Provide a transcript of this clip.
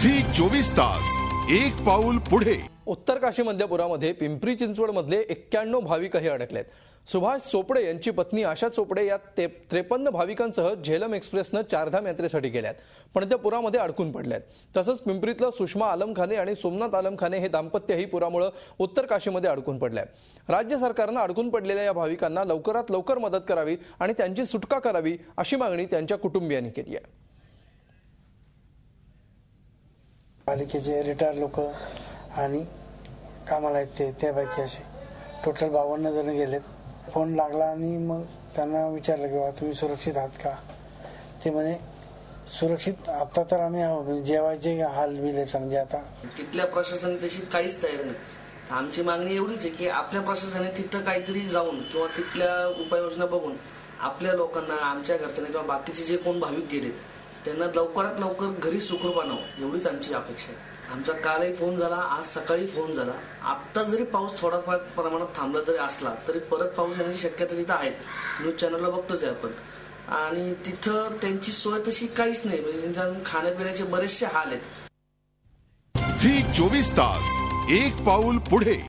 Zee 24 तास एक पाऊल पुढे। उत्तर काशी मध्यपुरामध्ये पिंपरी चिंचवड मधले 91 भाविकही अडकलेत। सुभाष चोपडे यांची पत्नी आशा चोपडे या 53 भाविकांसह झेलम एक्सप्रेसनं चारधाम यात्रेसाठी गेल्यात, पण त्या पुरामध्ये अडकून पडल्यात। तसंच पिंपरीतलं सुषमा आलमखाने आणि सोमनाथ आलमखाने हे दाम्पत्यही पुरामुळे उत्तर काशीमध्ये अडकून पडले। राज्य सरकारनं अडकून पडलेल्या या भाविकांना लवकरात लवकर मदत करावी आणि त्यांची सुटका करावी अशी मागणी त्यांच्या कुटुंबियांनी केली आहे। पालिकेचे रिटायर लोक आणि कामाला आहेत त्यापैकी असे टोटल 52 जण गेलेत। फोन लागला आणि मग त्यांना विचारलं की बाबा तुम्ही सुरक्षित आहात का? ते म्हणे सुरक्षित आता तर आम्ही आहोत, जेवायचे हाल बिलेत म्हणजे आता तिथल्या प्रशासनाने तशी काहीच तयार नाही। आमची मागणी एवढीच आहे की आपल्या प्रशासनाने तिथं काहीतरी जाऊन किंवा तिथल्या उपाययोजना बघून आपल्या लोकांना, आमच्या घरच्यांना किंवा बाकीचे जे कोण भाविक गेलेत त्यांना लवकरात लवकर घरी सुखरूप आणावं एवढीच आमची अपेक्षा आहे। आमचा कालही फोन झाला, आज सकाळी फोन झाला। आता जरी पाऊस थोडाफार प्रमाणात थांबला जरी असला तरी परत पाऊस येण्याची शक्यता तिथं आहेच। न्यूज चॅनलला बघतोच आहे आपण। आणि तिथं त्यांची सोय तशी काहीच नाही, म्हणजे त्यांच्या खाण्यापिण्याचे बरेचसे हाल आहेत। झी 24 तास एक पाऊल पुढे।